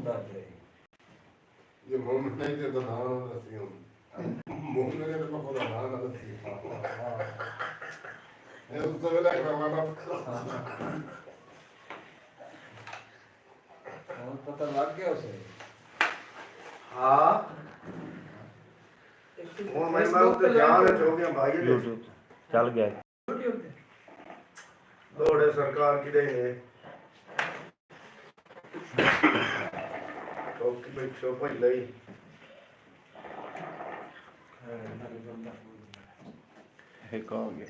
ये मोहम्मद नहीं थे तो नाम ना दसी हम मोहम्मद ने तो पता नाम ना दसी ये तो सब लग रहा है और पता लग गया उसे हाँ और मैं तो ध्यान हो गया भाई YouTube चल गया दौड़े सरकार की दे चौकी पे चौपा लई एक हो गया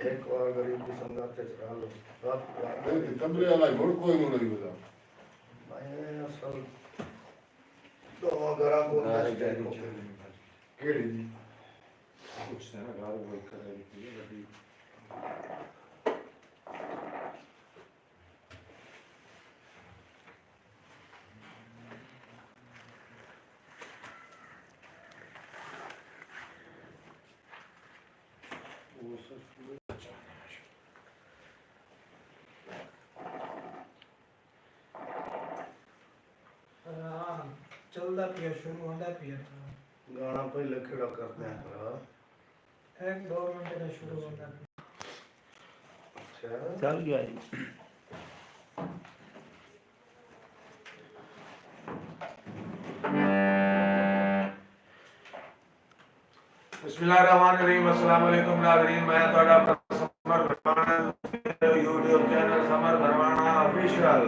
एक बार गरीब की संगत से चला लो रात नहीं तबले वाला मोड़ कोई नहीं लगी बता मैं असल तो गरा को केड़ी जी कुछ है ना गाँव वो कर रही थी बड़ी चलदा पिया शुरू होंदा पिया गाना पहले खड़ा करते हैं भरा 1-2 मिनट में शुरू होंदा अच्छा चल गया जी बिस्मिल्लाहिर्रहमानिर्रहीम अस्सलाम वालेकुम नाज़रीन मैं ਤੁਹਾਡਾ Samar Bharwana YouTube channel Samar Bharwana official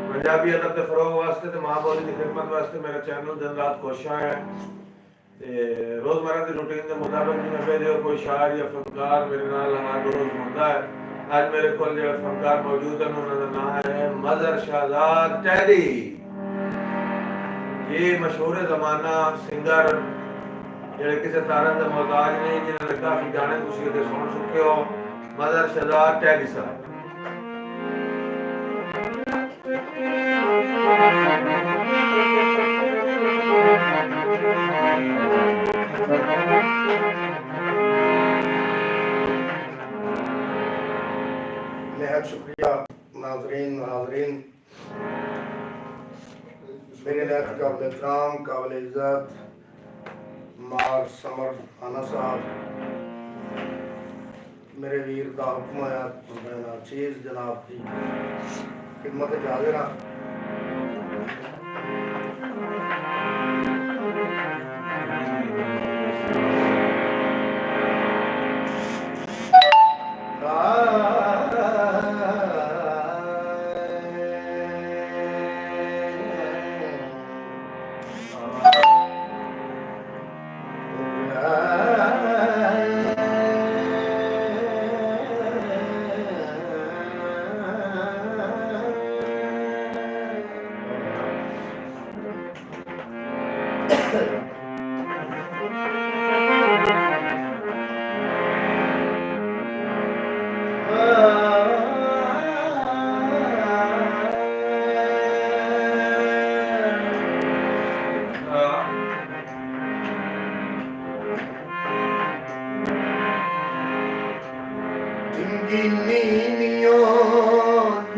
Punjabi अदब के फरोग वास्ते ते मां बोली की खिदमत वास्ते मेरा चैनल दिन रात कोशिश है ते रोजमर्रा की रूटीन के मुताबिक जिवें पहले कोई शायर या फनकार मेरे नाल हर रोज हुंदा है आज मेरे को जो फनकार मौजूद है उन्होंने नाम है मजर शहजाद टैडी ये मशहूर ज़माना सिंगर ਜਿਹੜੇ ਕਿਸੇ ਤਾਰਾਂ ਦਾ ਮੁਹਤਾਜ ਨਹੀਂ ਜਿਨ੍ਹਾਂ ਨੇ ਕਾਫੀ ਗਾਣੇ ਤੁਸੀਂ ਇਹਦੇ ਸੁਣ ਚੁੱਕੇ ਹੋ ਮਜ਼ਰ ਸ਼ਹਜ਼ਾਦ ਟੈਡੀ ਸਾਹਿਬ बेहद शुक्रिया नाजरीन हाजरीन मेरे नहत काबिल एहतराम काबिल इज़्ज़त मार समर आना साहब मेरे वीर का हुक्म है चीज़ जनाब की खिदमत हाज़िर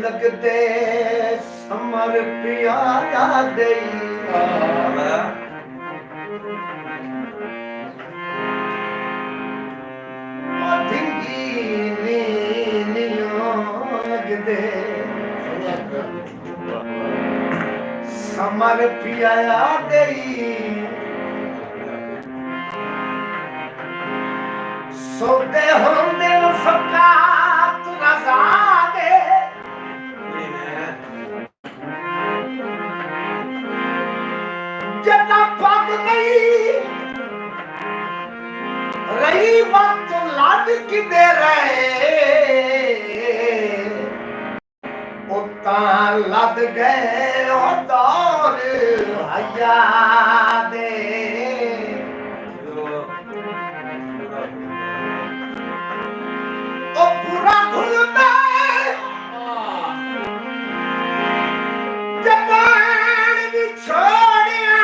लगते समर प्यारा दे लगते समर प्यारा दे सोते होंदे फकात रज़ा दे जदा पग नहीं रही वक्त लद किदे रहे उता लद गए ओ दौर हया दे ओ पूरा भूलता जबान भी छोड़िया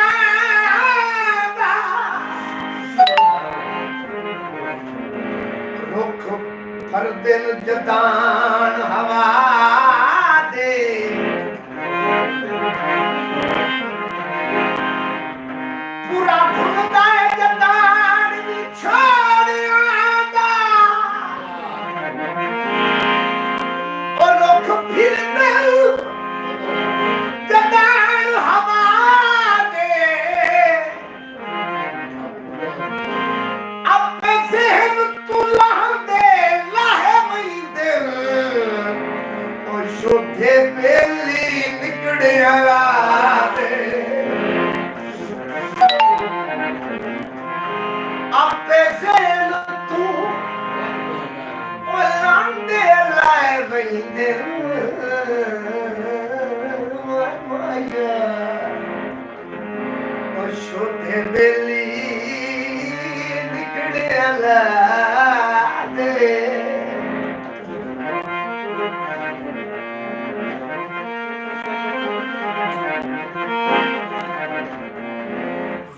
रुख फर दिल जदान हवा दे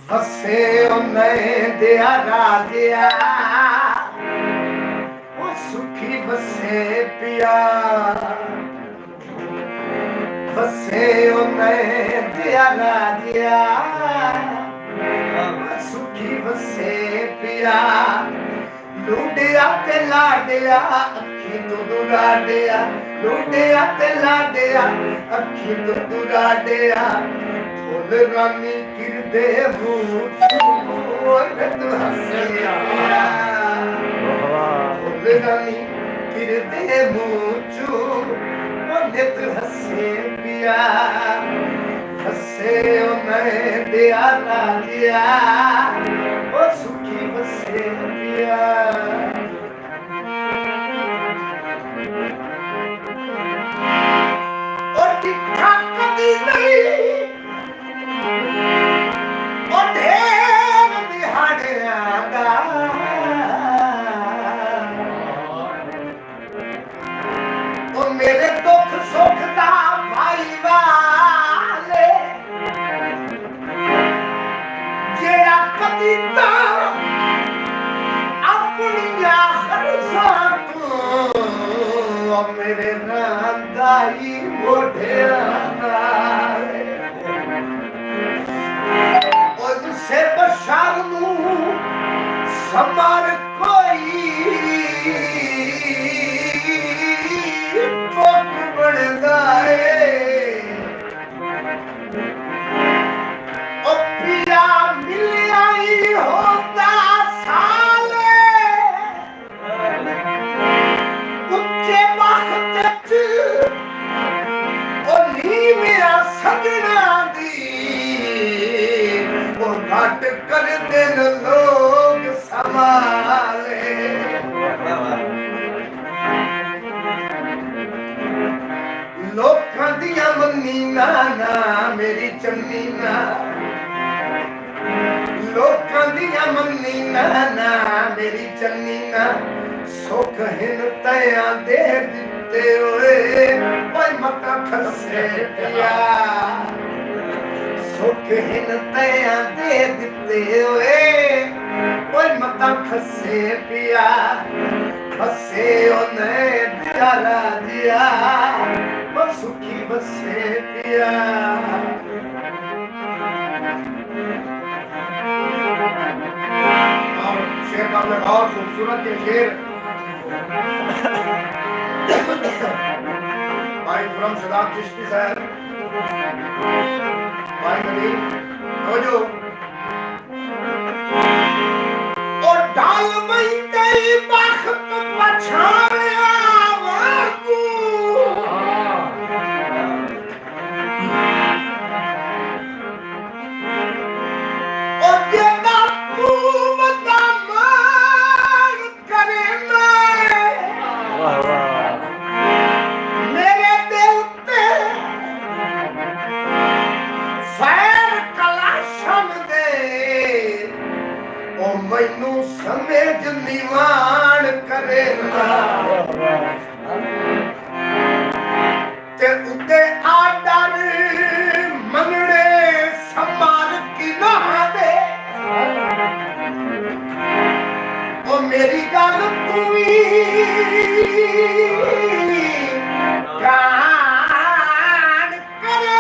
फसे मैं दिया राजिया वो सुखी बसे पिया फसे मैं दिया राजिया वो सुखी बसे पिया लूटिया ते लाडिया अखी तो दुराडिया लूटिया ते लाडिया अखी तो दुराडिया फुल रानी किरदे मुँह तू हंसिया फुल रानी किरदे मुँह तू हंसे पिया फसे मैं दिया राजिया ओ सुखी बसे पिया ओ टिक्का कदी नहीं ओ ढेर दिहाड़ियां दा ओ मेरे दुख सुख दा भाई वाले जेड़ा कदी ता अपनिया हरसा तू मेरे रांदाई मोढ़िया से बशार समार कोई पोक बनदा है ओ पिया मिलिया ही होता साले उच्चे वक्त ओ नी मेरा सजना दी घट कर दिन लोग संभाले लोकां दियां मन्नी ना मेरी चन्नी ना लोकां दियां मन्नी ना मेरी चन्नी ना सुख हिन तया दे दिते होए ओए मता खसे पिया सुख हिन तया दे दिते हुए ओए मता खसे पिया फसे उन्हें दिया राजिया वो सुखी बसे पिया और शेर का अपने और खूबसूरत के शेर भाई खुरम सदाब चिश्ती साहब भाई नदीम जो और डाल मई तेरी बख्त पछाड़िया वाकू और जेदा तू बता मान करे मेरे दिल पे फैर कलाशन दे ओ मैनू समझ निवान करे ते उते आदर मंगने समार की ना दे ओ मेरी गल तू कान करे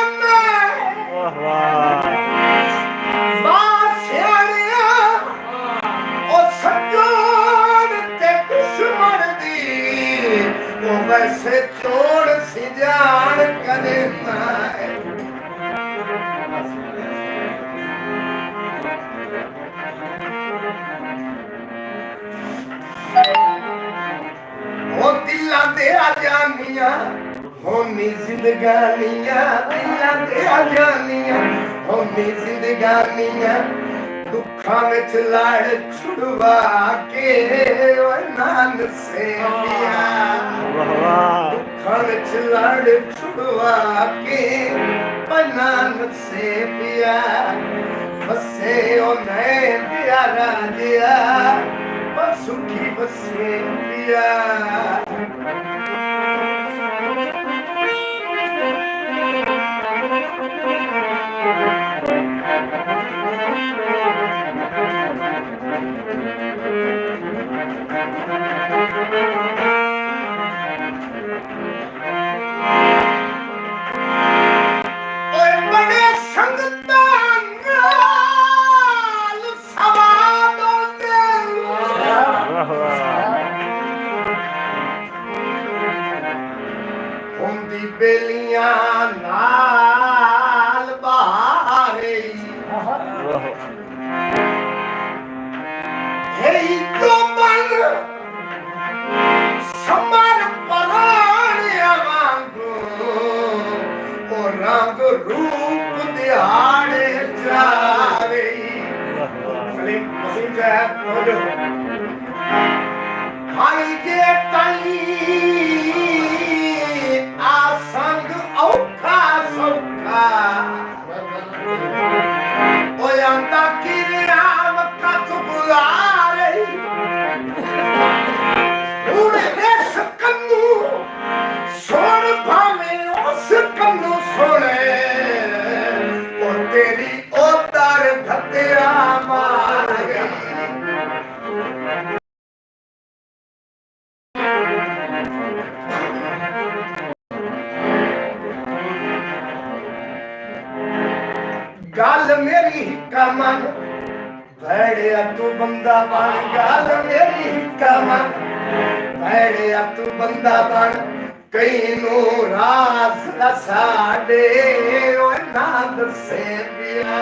वैसे चोड़ सी जान करे वो दिला दे जानिया होनी जिंदगानिया दिला दे जानिया होनी जिंदगानिया दुखा विच लड़ छुड़वा के नान से पिया दुखा विच लड़ छुड़वा के नान से पिया फसे ओ मैं दिया राजिया और सुखी बसे पिया रंग रूप दिहाड़े जावे सलीम वसीम साहब बोलो हाई जे ताई आसंग औखा सौखा ओ आंदा किरिया वक्त बुलारे उड़े रेस कन्नू सोन भावे उस कन्नू सोने ओ तेरी ओतर घतिया मार गई गल मेरी कमन भैड़िया तू बंदा बन गल मेरी कमन भैड़िया तू बंदा बन कई नू राज साडे ओ ना दसे पिया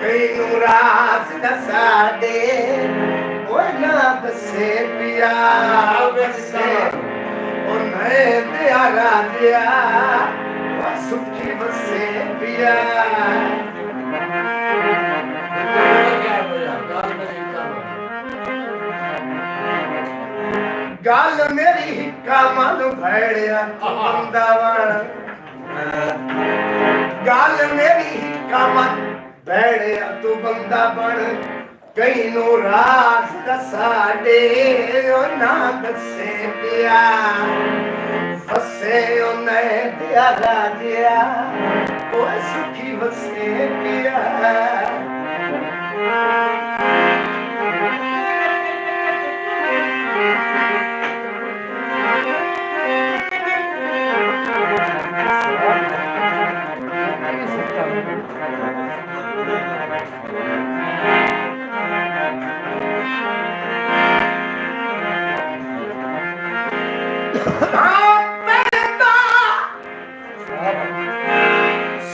कई नू राज साडे ओ ना दसे पिया वसे ओ मैं दिया राजिया सुखी बसे पिया गल मेरी हिक्का मन भैड़िया तू बंदा बन गल मेरी हिक्का मन भैड़िया तू बंदा बन कई नू राज दसाडे ओ ना दसे पिया वसे ओ नए दिया राजिया ओ सुखी वसे पिया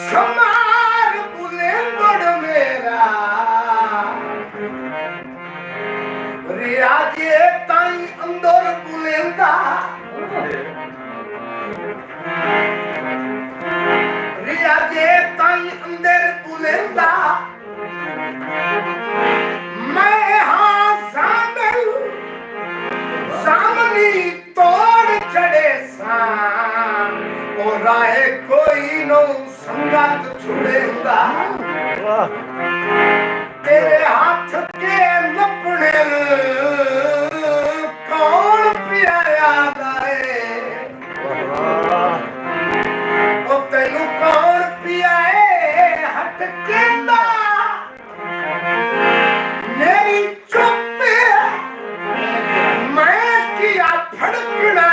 समार बुलेंगड़ मेरा रियाजे ताई अंदर बुलेंदा रियाजे ताई अंदर बुलेंदा मैं हाँ सामल सामनी तोड़ चढ़े सा ओ राय कोई नो संगत छुड़ेगा तेरे हाथ के नपने कौन पिया याद आए ओ तेनू कौन पिया हट के मेरी चुप मैं किया फड़कना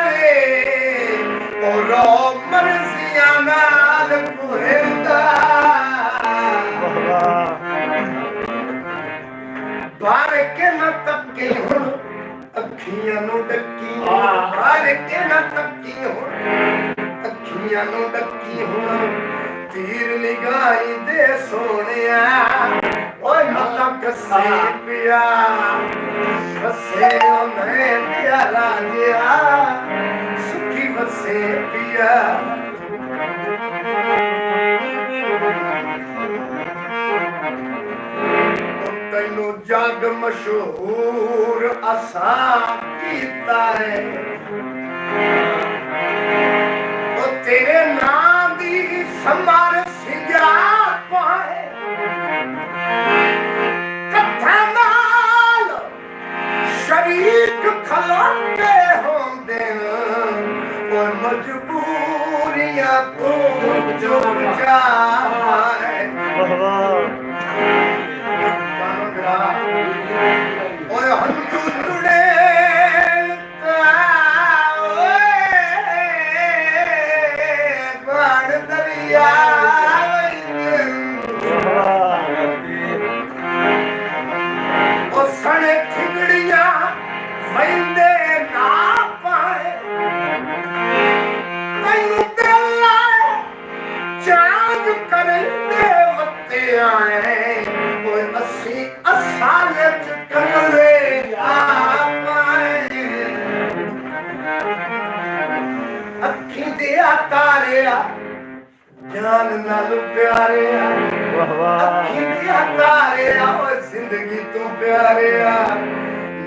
रो मर्जिया नाल पुरंदा बार के न तपके हो अखियां नु डकी बार के न तपकी हो अखियां नु डकी हो तीर निगाही दे सोनिया ओए मता कसे पिया कसे ओ मैं दिया राजिया सुखी बसे पिया तैनू जग मशहूर असा कीता है ओ तेरे नाम दी संभार सिंजा पाए कथा नाल शरीक खलोते होंदे और मजबूरियां को जो जाए ओए हंजू जुड़े बाण दरिया ओ सने ठिगड़ियां वंदे ना पाए तैनू दिल चांद करंदे वत्ते आए ओए असी असालत कमरे आए अखी दिया तारिया जान नाल प्यारे वाह वाह अखी दिया तारे आओ जिंदगी तू प्यारे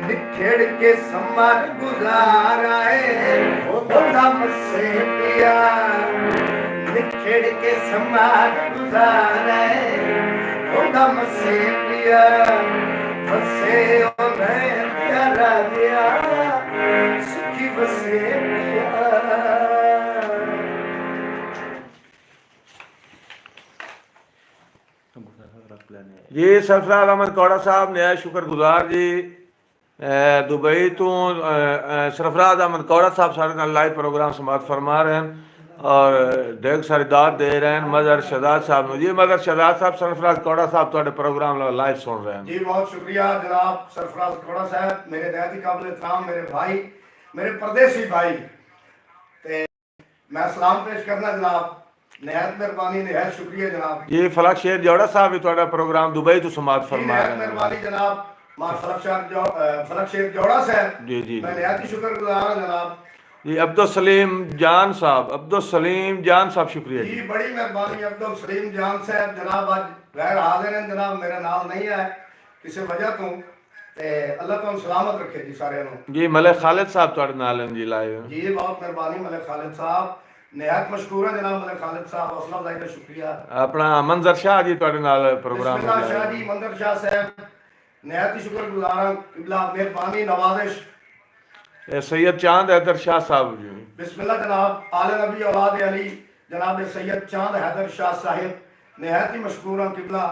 निखेड़ के समार गुजारा है होंदा मसे पिया निखेड़ के समार गुजारा है होंदा मसे पिया फसे ओ मैं प्यारा दिया सुखी बसे पिया जी सरफराज अहमद कौड़ा साहब नहायत शुक्रगुजार जी दुबई तो सरफराज अहमद कौड़ा साहब सारे नाल लाइव प्रोग्राम समाप्त फरमा रहे हैं और ढेर सारी दाद दे रहे हैं मदर शहजाद साहब जी मदर शहजाद साहब सरफराज कौड़ा साहब थोड़े प्रोग्राम लाइव सुन रहे हैं जी बहुत शुक्रिया जनाब सरफराज कौड़ा साहब मेरे नहायत ही काबिल एहतराम मेरे भाई मेरे परदेसी भाई ते मैं सलाम पेश करना जनाब नहायत मेहरबानी नहायत शुक्रिया जनाब जी फलक शेर जोड़ा साहब भी थोड़ा प्रोग्राम दुबई तो समाप्त फरमा नहायत रहे हैं मेहरबानी जनाब फलक शेर जोड़ा साहब जी जी मैं नहायत ही शुक्रगुजार हूं जनाब जी अब्दुल सलीम जान साहब शुक्रिया जी जी बड़ी मेहरबानी अब्दुल सलीम जान साहब जनाब आज गैर हाजिर हैं जनाब मेरा नाम नहीं है किसी वजह तो ते अल्लाह तुम सलामत रखे जी सारे जी मलिक खालिद साहब थोड़े नाल हैं जी लाइव जी बहुत मेहरबानी मलिक खालिद साहब नहायत मशकूर है जनाब मलिक खालिद साहब हौसला अफजाई का शुक्रिया अपना मंजर शाह जी थोड़े नाल प्रोग्राम बिस्मिल्लाह शाह जी मंदर शाह साहब नहायत ही शुक्रगुजार हूं किबला मेहरबानी नवाजिश सैयद चांद हैदर शाह साहब जी बिस्मिल्लाह जनाब आले नबी औलाद अली जनाब सैयद चांद हैदर शाह साहिब नहायत ही मशकूर हैं किबला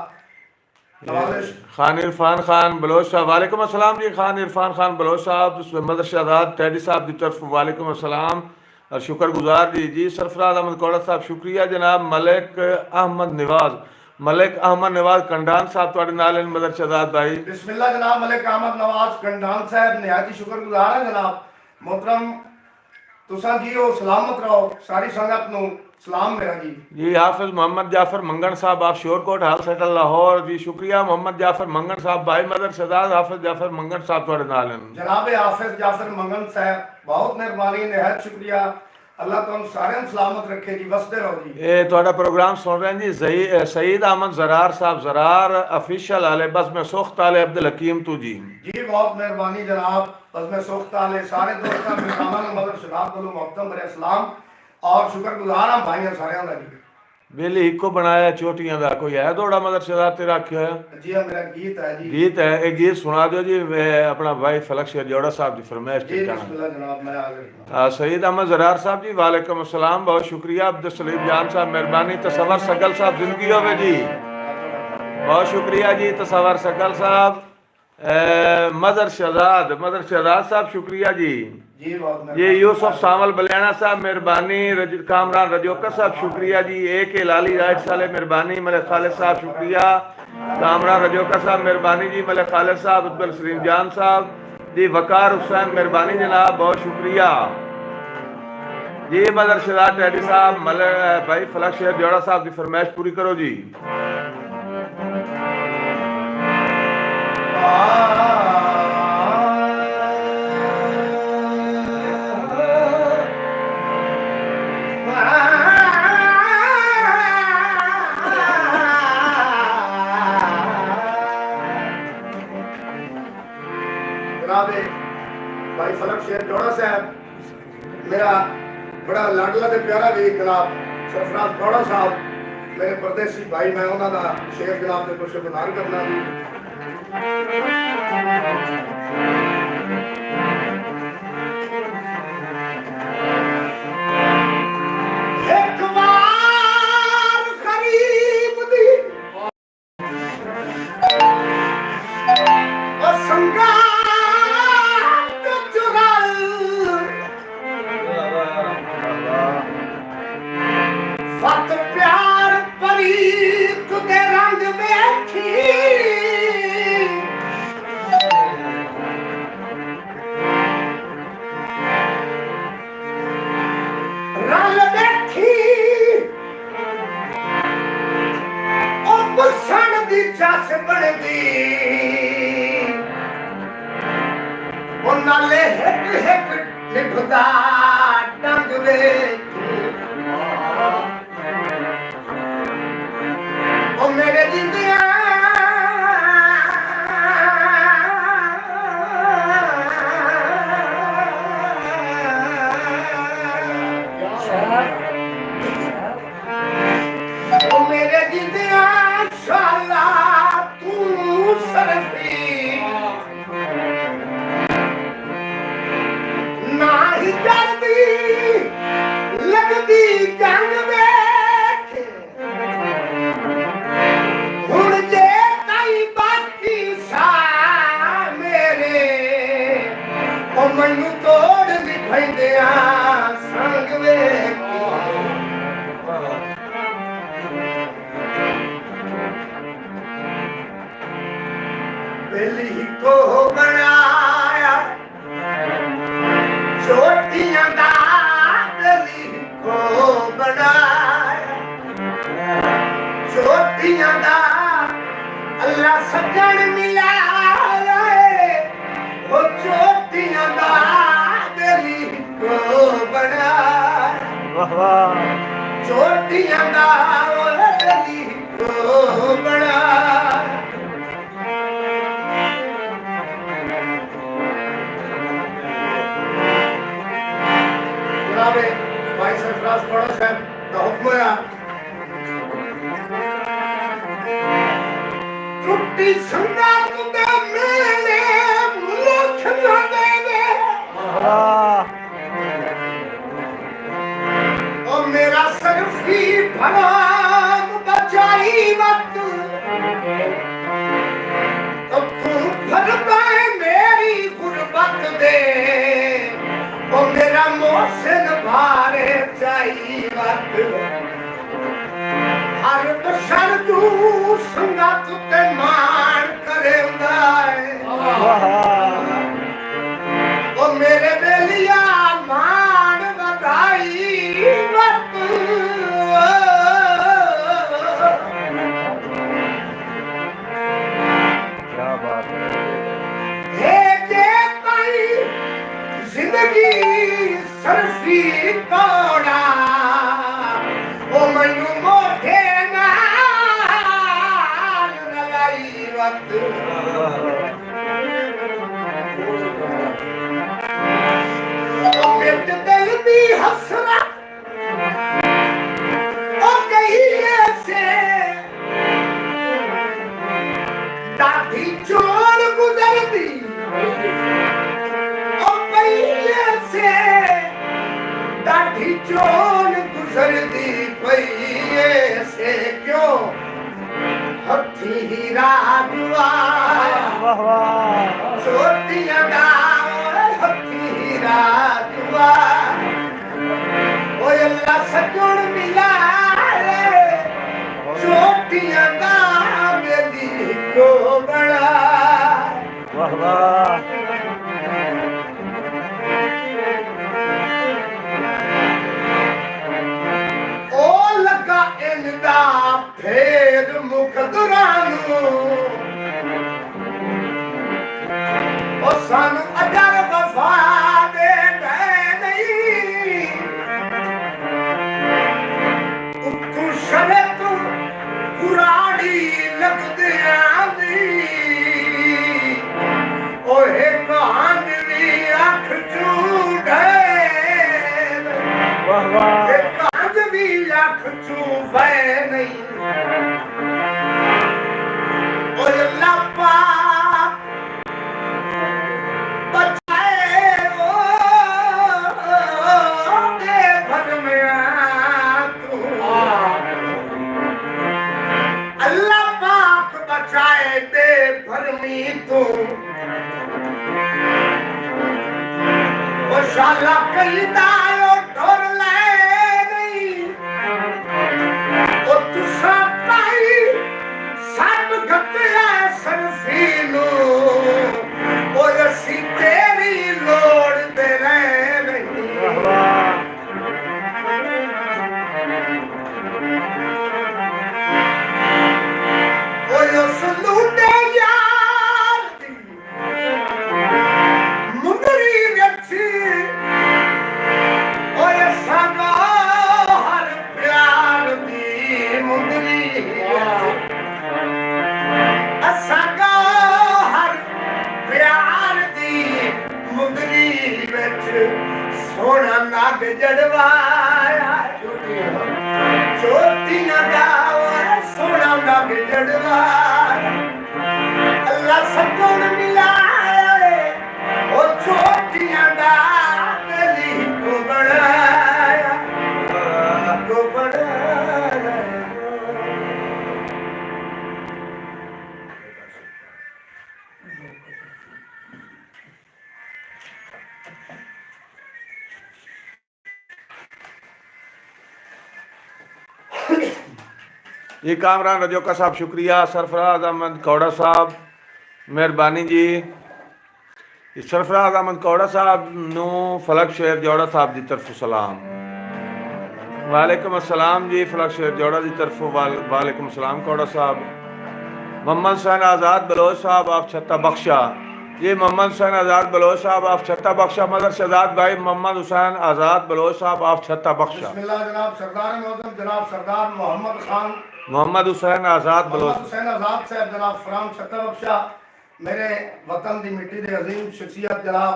नवाजिश खान इरफान खान बलोच साहब वालेकुम अस्सलाम जी खान इरफान खान बलोच साहब मदर शहजाद टैडी साहब की तरफ वालेकुम अस्सलाम और शुक्रगुजार जी सरफराज अहमद कौड़ा साहब शुक्रिया जनाब मलिक अहमद नवाज कंडान साहब थोड़े नाल हैं मदर शहजाद भाई बिस्मिल्लाह जनाब मलिक अहमद नवाज कंडान साहब नहायत ही शुक्रगुजार है जनाब मोहतरम तुसा जी हो सलामत रहो सारी संगत नु सलाम मेरा जी हाफिज मोहम्मद जाफर मंगन साहब आप श्योरकोट हाल सेटल लाहौर जी शुक्रिया मोहम्मद जाफर मंगन साहब भाई मदर शहजाद हाफिज जाफर मंगन साहब थोड़े नाल हैं जनाब हाफिज जाफर मंगन साहब बहुत मेहरबानी नहायत शुक्रिया अल्लाह तुम सारे सलामत रखे जी वसदे रहो जी ये थोड़ा प्रोग्राम सुन रहे हैं जी सईद अहमद जरार साहब जरार ऑफिशियल आले बस में सुख्त आले अब्दुल हकीम तू जी बहुत मेहरबानी जनाब बस में सुख्त आले सारे दोस्तों में शामिल मदर शहजाद को मुहब्बत भरे सलाम और शुक्रगुजार हम भाइयों सारे का जी बेली इको बनाया चोटियां का कोई है दौड़ा मदर शहजाद तेरा रखा है जी हाँ मेरा गीत है जी गीत है एक गीत सुना दो जी अपना भाई फलक शेर जोड़ा साहब की फरमाइश जी बिस्मिल्लाह जनाब मैं हाजिर सईद अहमद जरार साहब जी वालेकुम अस्सलाम बहुत शुक्रिया अब्दुल सलीम जान साहब मेहरबानी तसवर सकल साहब जिंदगी होवे जी बहुत शुक्रिया जी तसवर सकल साहब मदर शहजाद साहब शुक्रिया जी जी बहुत ये यूसुफ सामल बलियाना साहब मेहरबानी कामरान रजोकर साहब शुक्रिया जी ए के लाली राइट साले मेहरबानी मलिक खालिद साहब शुक्रिया कामरान रजोकर साहब मेहरबानी जी मलिक खालिद साहब अब्दुल सलीम जान साहब जी वकार हुसैन मेहरबानी जनाब बहुत शुक्रिया जी मदर शहजाद टैडी साहब मलिक भाई फलक शेर जोड़ा साहब की फरमाइश पूरी करो जी भाई फलक शेर जोड़ा साहब मेरा बड़ा लाडला ते प्यारा भी जनाब सरफराज कौड़ा साहब मेरे परदेसी भाई मैं उन्होंने शेर जनाब के कुछ गुनार करना भी एक बार खरीब दी और संगा फत प्यार परी तुदे रंग देखी रंग देखी ओ गुलशन दी जस बनदी ओ नाले हिक हिक निभदा डंग वे इंदिया शाला तू सरफी ना ही जल्दी लगदी जंग वेख हुण जे कई बाकी सा मेरे ओ मैनू तोड़ नहीं पैंदिया संग वेख बेली को बनाया छोटियां दा बेली को बनाया छोटियां दा अल्लाह सजन मिलाया वो छोटियां दा बेली को बनाया छोटियां दा बेली को बनाया भाई सरफराज पड़ा साहब का हुक्म है टुट्टी संगात दे मेले मुल्क ना देवे ओ मेरा सरफी भराम बचाई वक्त अब तू भरदा मेरी गुरबत दे ओ मेरा मोहसिन भारे चाहिए वक्त हर बशर तू संगत ते मान करे ओ मेरे बेलिया मान बधाई वक्त क्या बात है जे ताई जिंदगी सरफी कोड़ा ओ मैनू मोठे नाल लगाई वक्त ओ मिट दिल दी हसरत ओ गई ऐसे दादी चोर गुजरती दाढ़ी चोन गुजरदी पई से क्यों हथी राजवा छोटियां दा हथी राजवा ओ अल्लाह सजन मिला छोटियां दा मेरी को बड़ा वाह वाह इंदा फेर मुखदरानू ओ सानू अजर वफा दे नहीं उत्तू शरे तू कुराड़ी लगदे आंदी ओ एक हांडवी अख चूड़े वाह वाह भी लाख चूफे नहीं और अल्लाह पाक बचाए ओ दे भर में तू अल्लाह पाक बचाए दे भर में तू ओ शाला कई दायो ढोर ले सरफीनू और असी तेरी लोड़ दे रहे नहीं और सलूटे यार मुंदरी व्यक्ति और सगा हर प्यार दी मुंदरी सागा हर प्यार दी मुंदरी विच सोना नग जड़वाया छोटियां दा जड़वा अल्लाह सकून मिलाए ओ छोटियां दा दिल को बढ़ाया को बढ़ाया। जी कामरान रजोका साहब शुक्रिया, सरफराज अहमद कौड़ा साहब मेहरबानी जी। सरफराज अहमद कौड़ा साहब नू फलक शेर जोड़ा साहब की तरफ सलाम। वालेकुम अस्सलाम जी, फलक शेर जोड़ा की तरफ वालेकुम अस्सलाम कौड़ा साहब। मोहम्मद हुसैन आज़ाद बलोच साहब आप छत्ता बख्शा जी, मोहम्मद हुसैन आज़ाद बलोच साहब आप छत्ता बख्शा। मदर शहजाद भाई मोहम्मद हुसैन आज़ाद बलोच साहब आप छत्ता बख्शा। बिस्मिल्लाह जनाब सरदार मौजूद जनाब सरदार मोहम्मद खान मोहम्मद हुसैन आज़ाद बलोच हुसैन आजाद साहब जनाब फराम छत्ता बख्शा मेरे वतन की मिट्टी के अजीम शख्सियत जनाब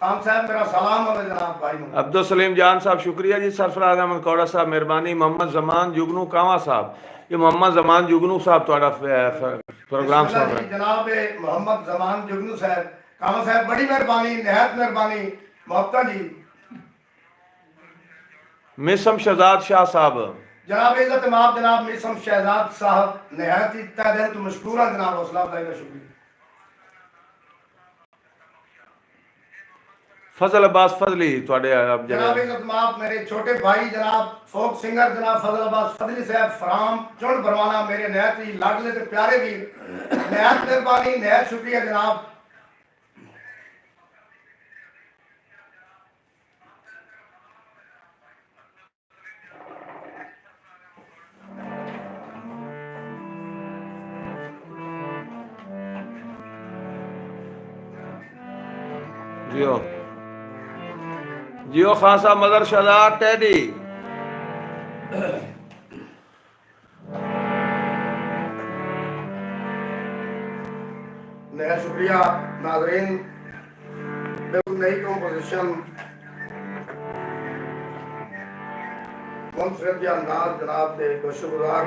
खान साहब मेरा सलाम है जनाब भाई। अब्दुल सलीम जान साहब शुक्रिया जी। सरफराज अहमद कौड़ा साहब मेहरबानी। मोहम्मद जमान जुगनू कावा साहब, ये मोहम्मद जमान जुगनू साहब थोड़ा प्रोग्राम सुन रहे हैं। जनाब मोहम्मद जमान जुगनू साहब कावा साहब बड़ी मेहरबानी नहायत मेहरबानी मोहब्बत जी। मिसम शहजाद शाह साहब जनाब इज्जत माफ जनाब मिसम शहजाद साहब नहायत ही तहे दिल तो मशकूर है जनाब हौसला अफजाई का शुक्रिया। फजल अब्बास फजली थोड़े अब जनाब इज्जत माफ मेरे छोटे भाई जनाब फोक सिंगर जनाब फजल अब्बास फजली साहब फराम चुन बरवाना मेरे नहायत ही लाडले ते प्यारे भी नहायत मेहरबानी नहायत शुक्रिया जनाब। जियो जियो खासा मदर शहजाद टेडी नया शुक्रिया नाजरीन। बिल्कुल नई कंपोजिशन मुनफरद अंदाज जनाब के खुशगुजार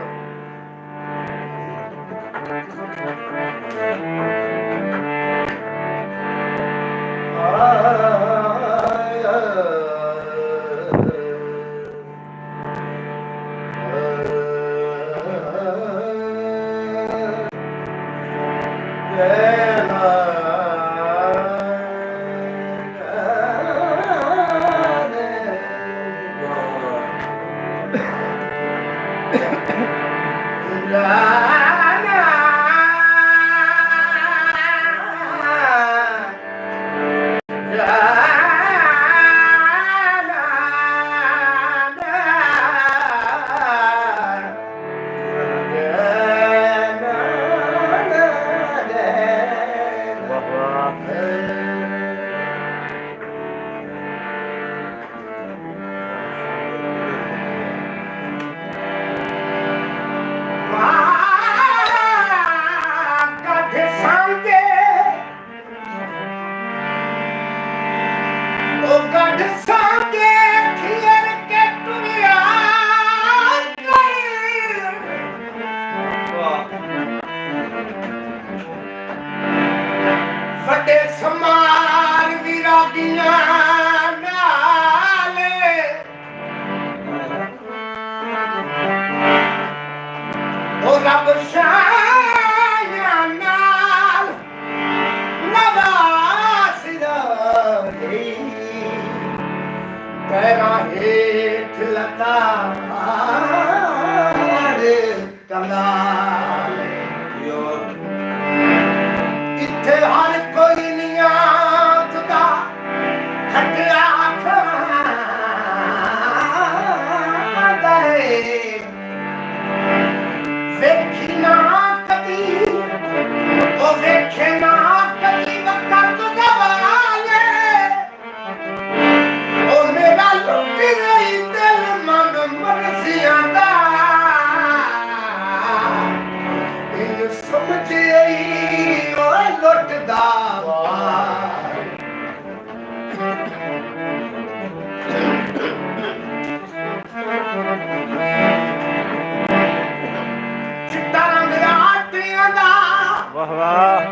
वाह वाह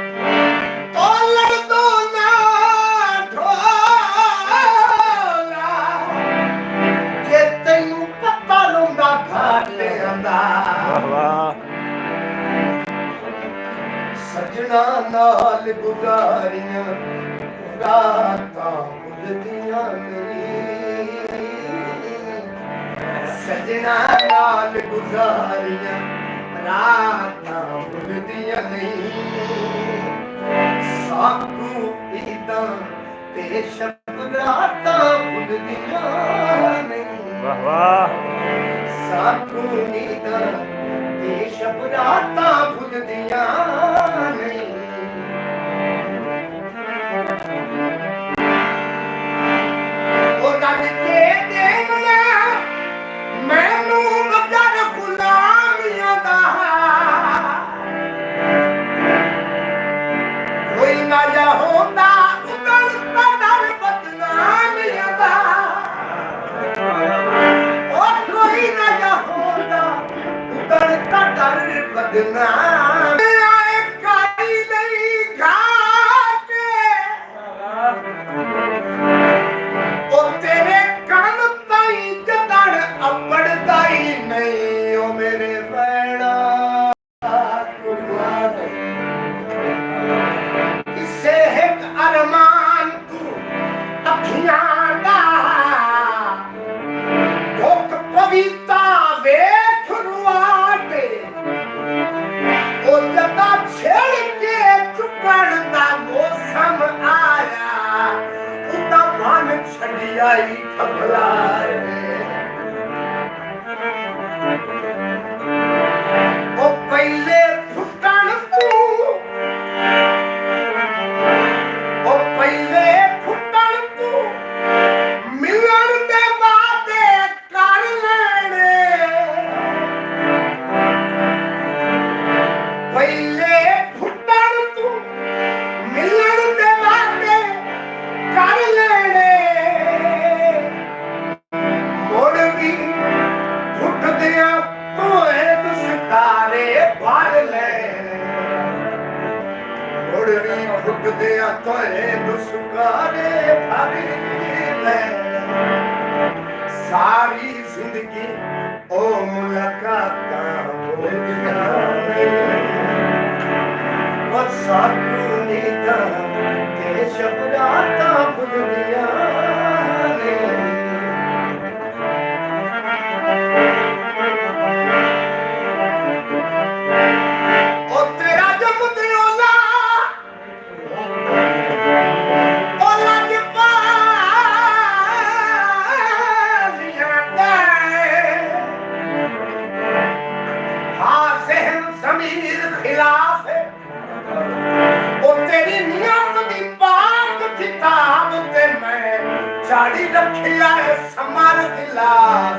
ओ लड़दो ना ढोला जे तैनू पता लुंदा घाटियां दा वाह वाह सजना नाल गुजारियां रातां भुलदियां नहीं सजना नाल गुजारियां रातां भुलदियां नहीं साकू ईदां ते शब रातां भुलदियां नहीं वाह वाह साकू ईदां ते शब रातां भुलदियां नहीं ओ रब के देना मैनू वगर गुलामियां दा कोई ना जा होंदा उदल कदर बदनामियां दा ओ कोई ना जा होंदा उदल कदर बदनाम आए काई नहीं घाटे ओ तेरे कान ताई जदड़ अपड़दा ही नहीं ओ मेरे बैणा इसे एक अरमान तू अखियां दा धोक पविता वेख रुआटे ओ जदा छेड़ के चुकण दा मौसम आया उदा मन छड़ियाई खबलाए ओ पहले फुटण तू ओ पहले फुटण तू मिलन दे वादे कर लेने पहले फुटण तू मिलन दे वादे कर लेने मुड़ भी फुटदियां तोए दुस्कारे भर लेने मुड़ भी फुटदियां तोए दुस्कारे भर लेने सारी जिंदगी ओ मुलाकातां भुलदियां और साकू नींदां ते शब रातां भुलदियां ओ तेरा जमदे ओला ओला के पालियां गए हाँ ज़हन ज़मीर खिलाफ है ओ तेरी नियत दी पाक किताब ते मैं चाड़ी रखिया है समर खिलाफ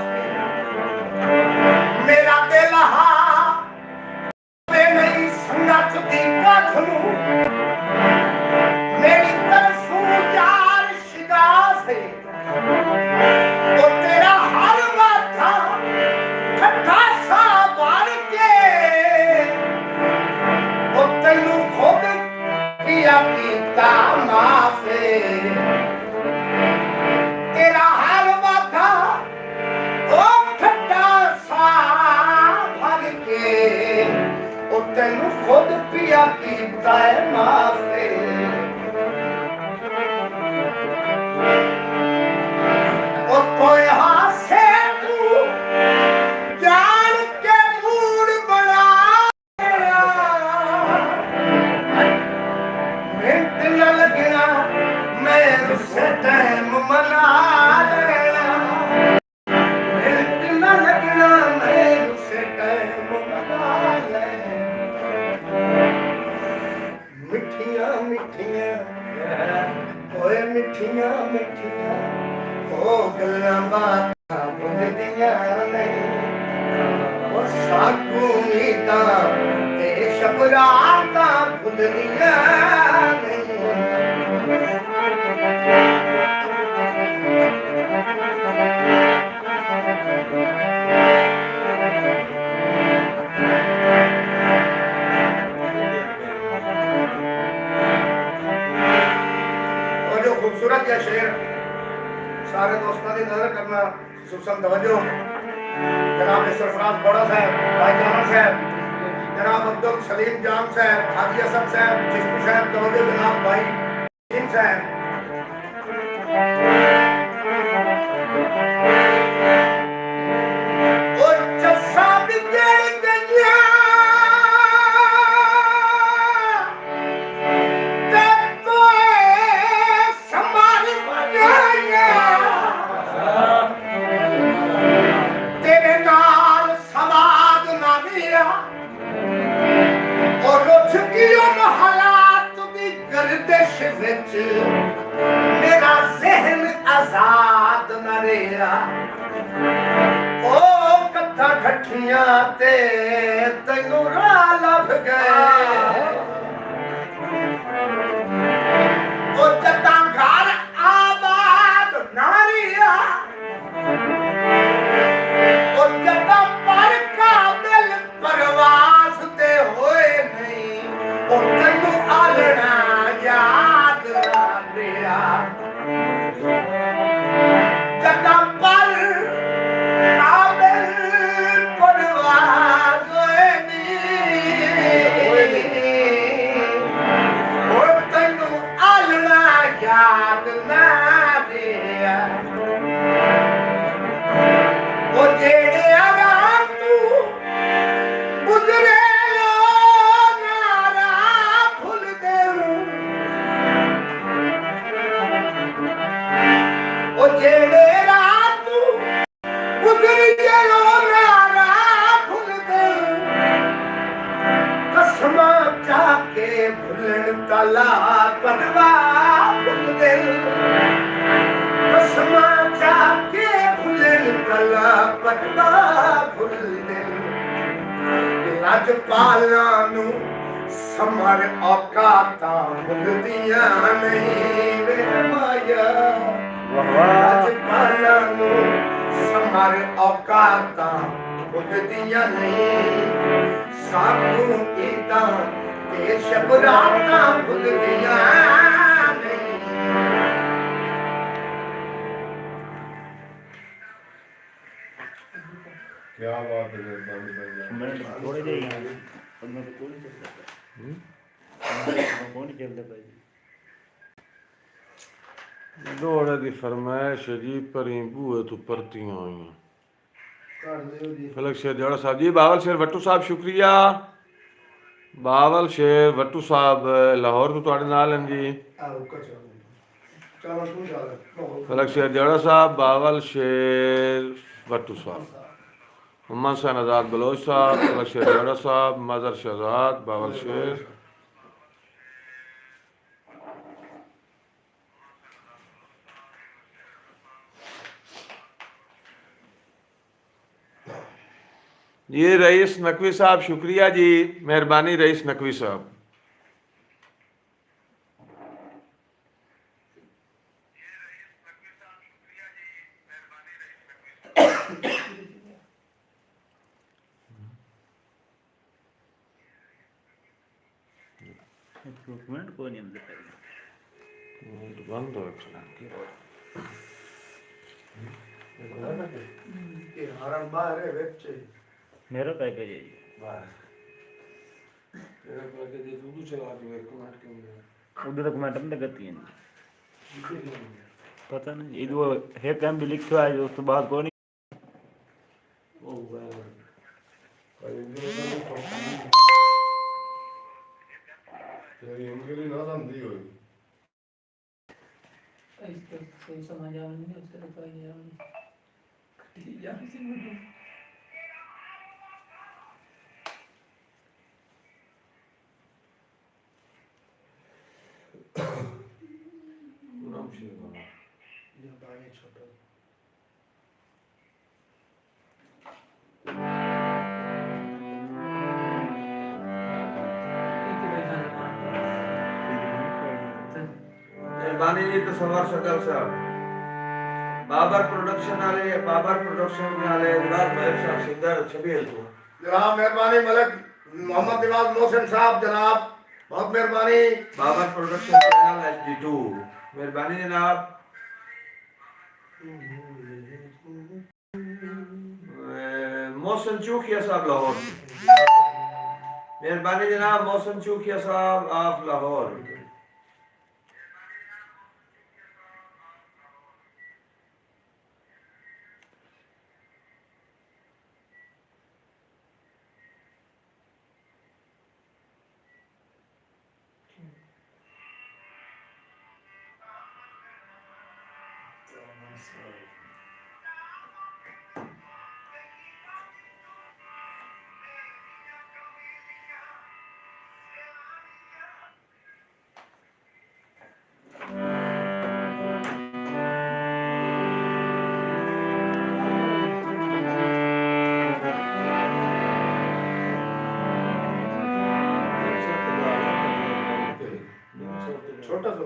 मेरा दिल हा वे नहीं संगत दी कथनू मेरी तरफू यार शिगाफ है ओ तेरा हर माथा खट्टा सा भर के ओ तैनू खुद पिया पीता माफ है तेरा हर माथा ओ खट्टा सा भर के ओ तैनू खुद पिया पीता है माफ है ओ कोई हासे तू जान के मूड बना मिनट न लगना मैं उससे टाइम मना लेना मिनट न लगना मैं उससे टाइम मना लेना मिठियां मिठियां ओए मिठियां मिठियां ओ गल्लां बातां भुलदियां नहीं ओ साकू नींदां ते शब रातां भुलदियां नहीं सारे दोस्तों की नजर करना खुसूसन तवज्जो जनाब सरफराज बड़ा साहब, भाई जान साहब, जनाब अब्दुल सलीम जान साहब, हाजी हसन साहब, चिश्ती साहब, तवज्जो जनाब भाई सिंह साहब। मेरा ज़हन आजाद न रहा ओ कथा ठठियां ते तैनू राह लभ गए ओ जदा घर आबाद न रहा ओ जदा पर काबिल परवास ते होए नहीं ओ तैनू आलना याद जदा पर काबिल परवास ओ तैनू आलना याद ना दिया ओ जेड़े आगा तू गुजरे जेड़े रात गुजरी भूल दे कसमा जाके भूलन तला पनवा भूल दे कसमा जाके भूलन तला पनवा भूल दे राजपालां नू समर औकातां भुलदियां नहीं वे माया राजपालां नू समर औकातां भुलदियां नहीं सानू ईदां ते शबरातां भुलदियां नहीं। क्या बात है मेहरबानी भाई। मिनट थोड़े ਜਿਹੇ ਉਹਨਾਂ ਦੇ ਕੋਈ ਨਹੀਂ ਚੱਲਦਾ ਭਾਈ दौड़े दी फरमाइश जी परी बूहे तो परतियां आई फलक शेर जड़ा साहब जी बावल शेर वट्टू साहब शुक्रिया बावल शेर वट्टू साहब लाहौर तो तुहाडे नाल हैं जी फलक शेर जड़ा साहब बावल शेर वट्टू साहब मोहम्मद हुसैन आजाद बलोच साहब फलक शेर जड़ा साहब मजर शहजाद बावल शेर ये रईस नकवी साहब शुक्रिया जी मेहरबानी रईस नकवी साहब डॉक्यूमेंट को नहीं अंदर बंद हो ये हरण बाहर है बच्चे मेरा पैकेज है तेरा पैकेज है तू चला के मेरे को नाट के उधर डॉक्यूमेंट में गति है पता नहीं ये वो है काम भी लिखा है उस तो बाद को नहीं ओ तेरी उनके लिए ना समझी होगी इसको सही समझ आ नहीं उससे तो कोई नहीं आ जान से मुझे नाम शेर बना ये बानी छोटा मेहरबानी जी तस्वर शकल साहब बाबर प्रोडक्शन वाले इजरात मलिक साहब सिंगर छबील तो जनाब मेहरबानी मलिक मोहम्मद नवाज मोहसिन साहब जनाब बहुत मेहरबानी बाबर प्रोडक्शन चैनल HD2 मेहरबानी जनाब मोहसिन चूकिया साहब लाहौर, मेहरबानी जनाब मोहसिन चूकिया साहब आप लाहौर। छोटा सा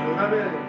छोटा भी है।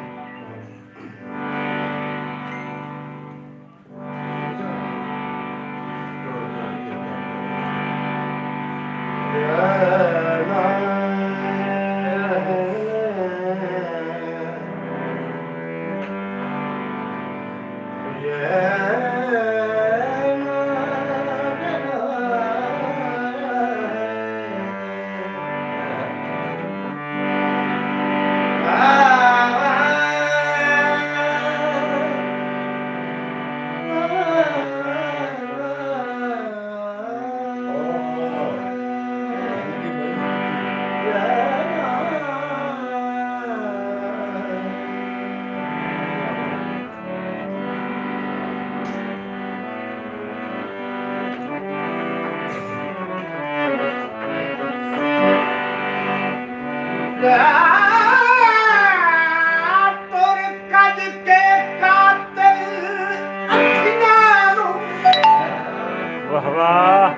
वाह वाह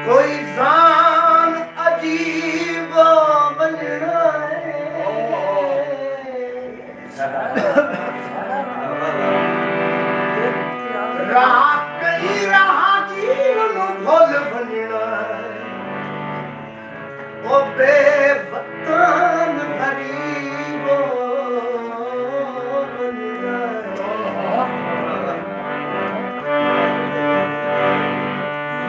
कोई जान अजीब बनना राह कई राहगीर नूं भुल बनना ओ बेवतन गरीब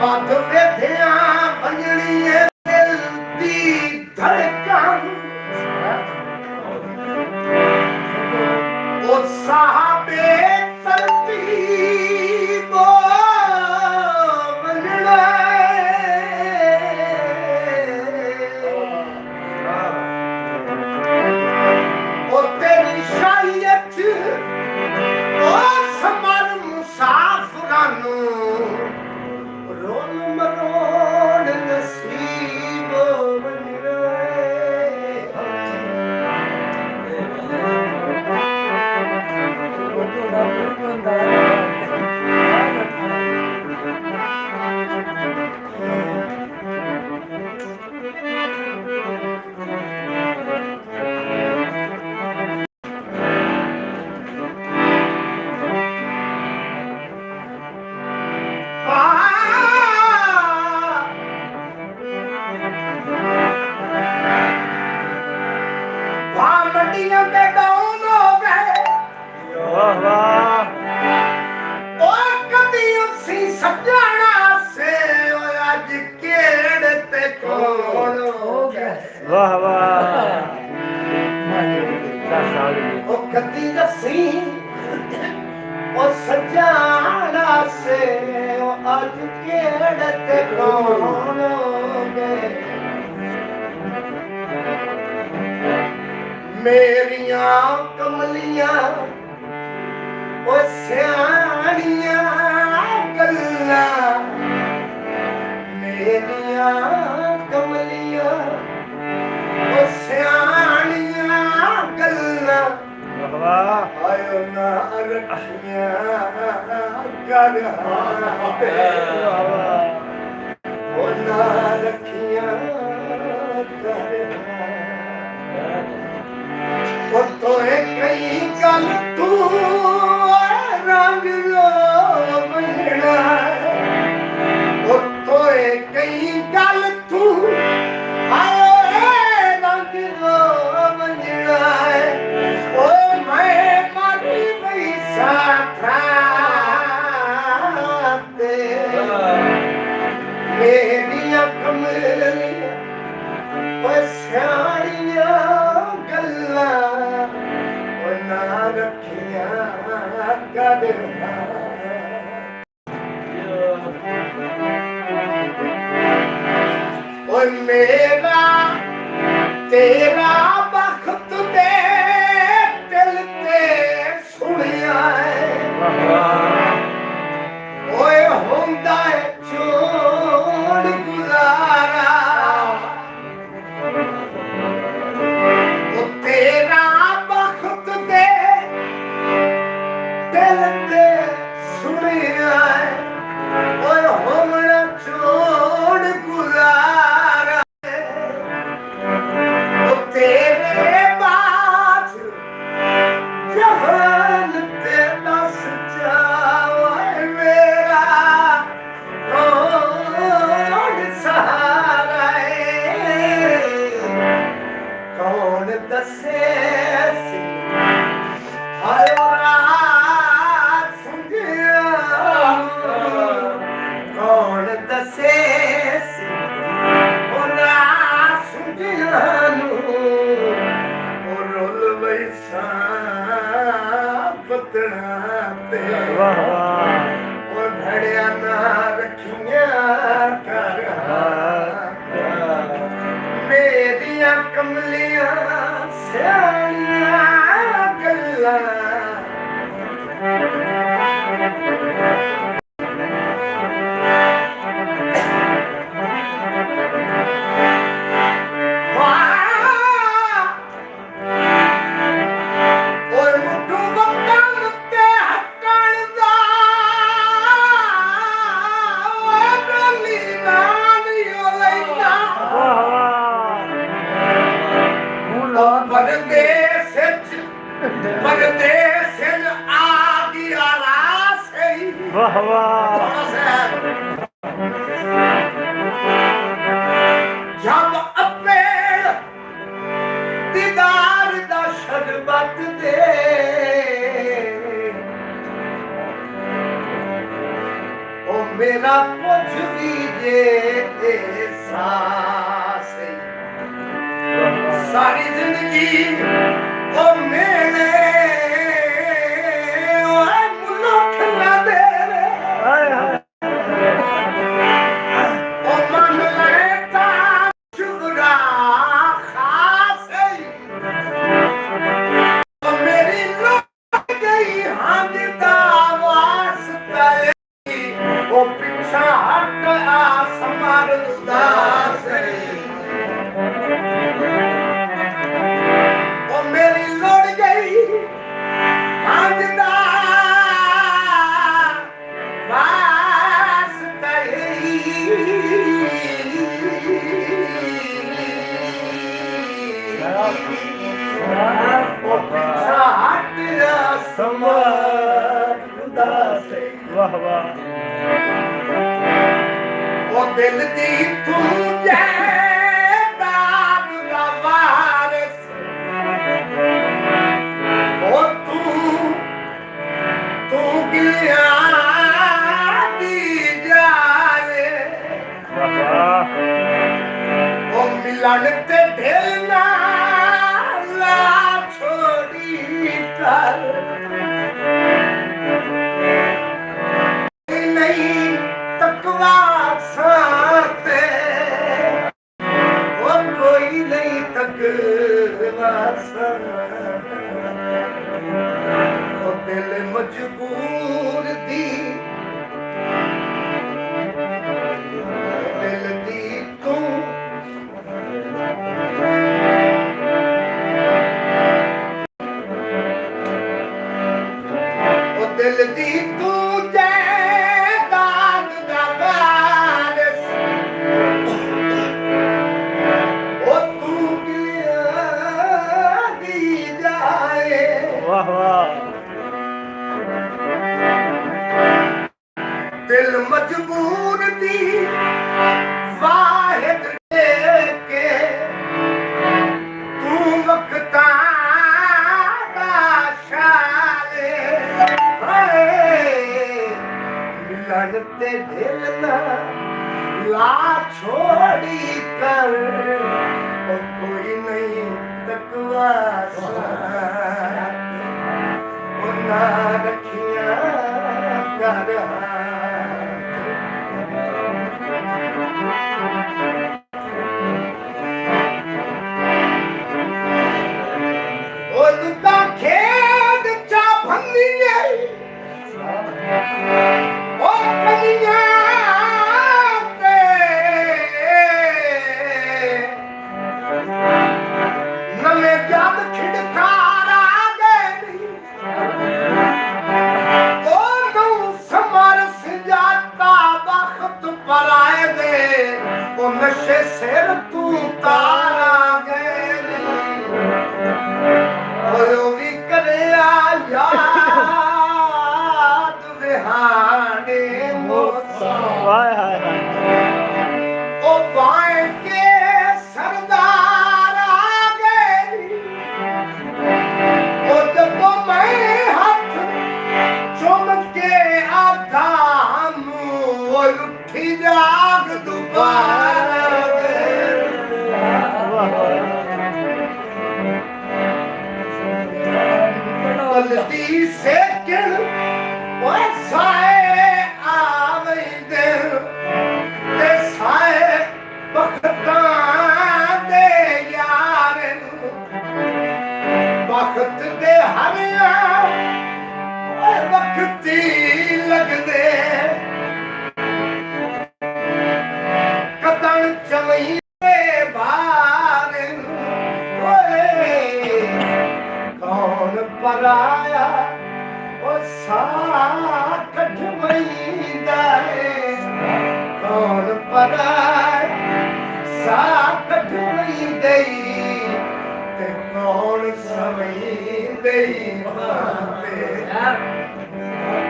बात वेठिया बंजड़ी दिल दी धड़कन ओ साहबे तरतीब बंजड़ा ओ तेरी शायत ओ समर मुसाफरानू रोल मरोड़ नसीब बन मंडियों के डाउन हो गए वाह वाह और कभी उसी सजाना से आज केड़ ते कौन हो गए वाह वाह क्या साल है ओ कभी उसी ओ सजाना से आज केड़ ते कौन हो गए मेरिया कमलियां ओ सियानियां गल्लां मेरिया कमलियां ओ सियानियां गल्लां वाह आयो ना रखियां कर ओ ना रखियां कर ओ तोए कई गल तू रंग लो बनना ओ तोए कहीं गल तू हाय रंग रो मंजड़ा है ओ मैं मरी गई साथाते मेरिया कमलियां पछाड़ियां गल्ला ओ ना रखियां कर ओ मेरा तेरा बख्त दे दिल ते सुनिया है ओए होंदा है छोड़ गुजारा ओ तेरा बख्त दे दिल ते सुनिया है ओए होमना छोड़ गुजारा ओ तेरे बाद जहान ते दस जाए मेरा कौन सहारा है कौन दसे सी हाय रात संगिया कौन दसे सी ओ रात संगिया ओ रोल वैसा पतना ते वाह वाह ओ घड़िया ना रखियां कर मेरिया कमलियां सियाणियां गल्लां ओए मुट्ठू वक्कल ते हक्कल दा ओए डोली नाल यो लैंदा ओ परदेस आ गया रासे वाह वाह जब अपने दीदार दा शरबत दे ओ मेरा कुछ भी जे एहसास है सारी जिंदगी ओ मेरे ओ मुल्क ना दे हाय हाय ओ मन लेता शुक्रा खास है ओ मेरी लुट गई हाथ दा वास्ता ओ पिछा हट आ समार उदास है ओ मेरी लुट गई हाथ दा वास्ता ओ पिछा हट आ समार उदास है वाह वाह ओ दिल दी तू जायदाद दा वारिस ओ तू गिलिया दी जाए वाह वाह ओ मिलन ते दिल ना ला छोड़ी कर नहीं तकवा साथे ओ कोई नहीं तकवा ओ दिल मजबूर दी दिल दी तू ओ दिल दी तू जायदाद दा वारिस ओ तू गिलिया दी जाए वाह वाह दिल मजबूर दी ते ढेलना ला छोड़ी कर ओ कोई नहीं तकवास ओ ना रखिया कर ओ लुका खेद चा भंगी ओ कनिया ते नले जात खिड़कारा गई ओ नौ समर सजाता वक्त पर आए दे ओ नशे सिर तू तारा गए ओ भी करया याद विहाने मौसम हाय हाय हाय ओ बाएं के सरदार आ गए ओ जब मैं हाथ चुम के आता वो उठी जाग दोबारा गलती से किल वो साए आवे दिल ते साए बखता दे यार वक्त दे हरिया वक्ती लगदे कतन चवई बार कौन पराया ओ सा कठवईंदा कौन पराया सा कठवईंदई ते कौन समईंदई बाते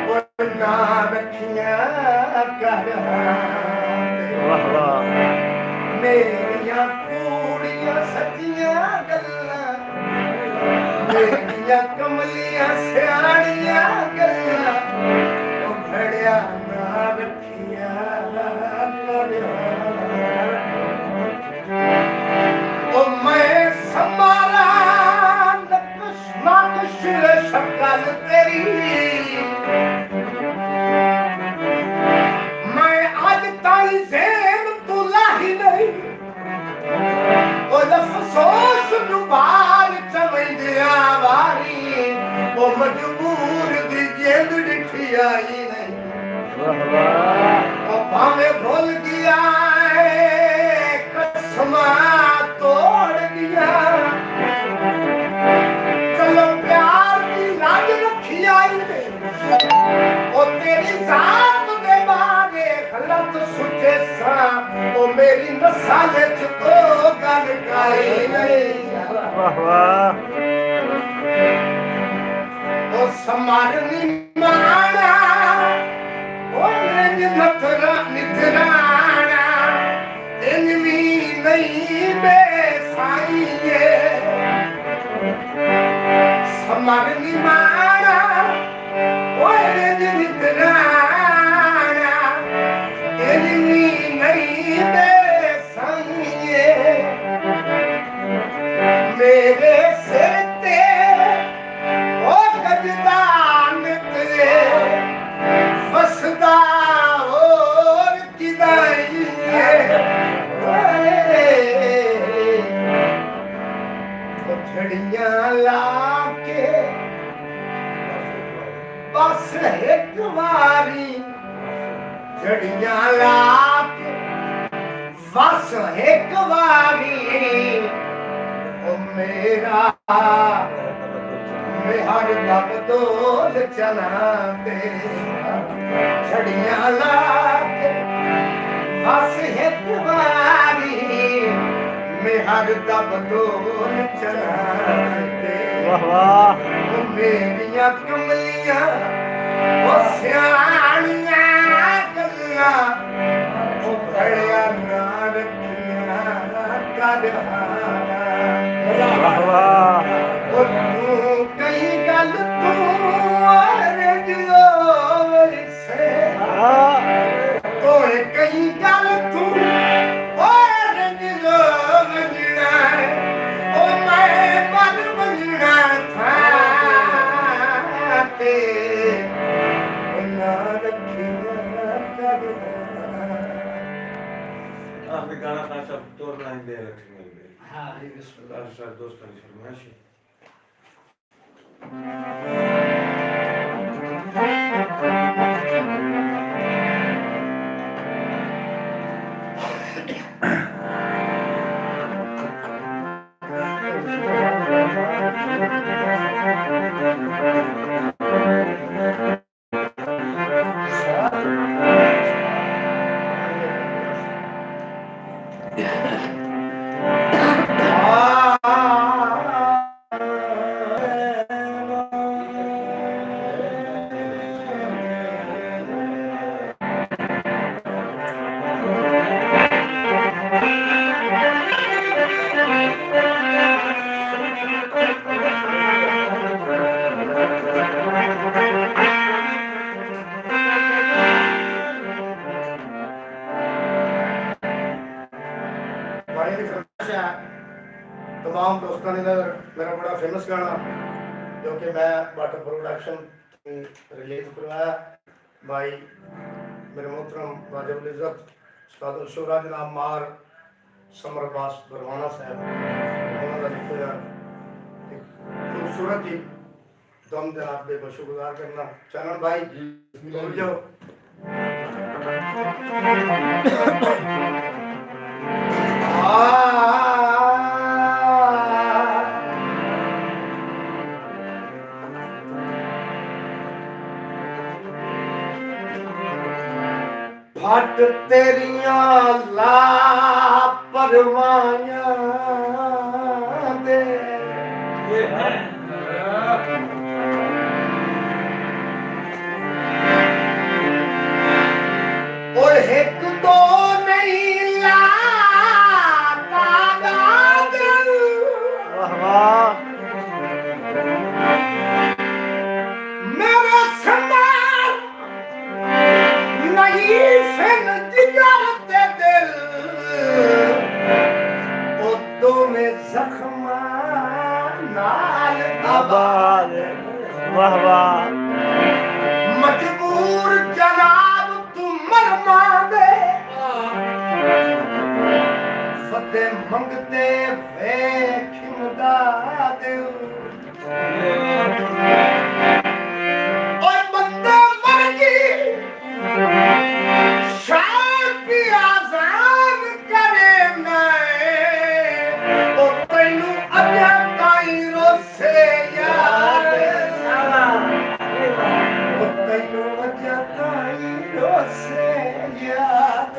ओ ना रखिया कर वाह वाह मेरिया कूड़ियां सच्चियां गल्लां मेरिया कमलियां सियाणियां गल्लां ओ भड़िया ना रखिया ओ मैं समारा नक्श शक्ल तेरी मैं आज ताई ज़ेन तू लाही नहीं ओ अफसोस दुबार चवंदिया वारी ओ मजबूर दी जेंद डिठी आई नहीं वाह वाह ओ भावे भूल गया कसमा तोड़ दिया चलो प्यार की लाज रखी आई ओ तेरी जात दे बारे गलत सुचे सा ओ मेरी नसाले च ओ गल काई नहीं वाह वाह ओ समारनी माना ओ निज नथरा निथराना इनवी नहीं बेसाइए समारनी माना ओ निज निथराना इनवी नहीं बेसाइए मेरे सिर ते ओ गजदान ते फसदा और किदाइए झड़ियां लाके बस एक बारी झड़ियां लाके बस एक बारी ओ मेरा मैं हर दब डोल चला दे छड़ियां लाके बस एक बारी मैं हर दब डोल चला दे वाह वाह ओ मेरिया कमलियां ओ सियाणियां गल्लां ओ भड़िया ना रखिया कर वाह वाह ओ तू कई गल तू अरज से हाँ जी बिस्मिल्लाह। सर दोस्तों की फरमाइश है। भाई की फरमाइश है तमाम दोस्तों ने मेरा बड़ा फेमस गाना जो कि मैं वाटर प्रोडक्शन रिलीज करवाया भाई मेरे मोहतरम वाजिब इज्जत उस्ताद शुरा जनाब मार समर अब्बास बरवाना साहब उन्होंने लिखा एक खूबसूरत ही दम जनाब के शुक्रगुजार करना चैनल भाई बोल जाओ फट तेरिया लापरवाहियां दे और एक दो नहीं लाता गाजर मेरे समान नहीं फिन जिगर ते दिल ओ दो में जख्मा नाल आबाद वाह वाह मजबूर जनाब तू मरमा दे फतेह मंगते वे खिमदा दिल और बंदे मर गई शायद भी आजान करे नए ओ तैनू अजा ताई रोसे याद ओ तैनू अजा ताई रोसे याद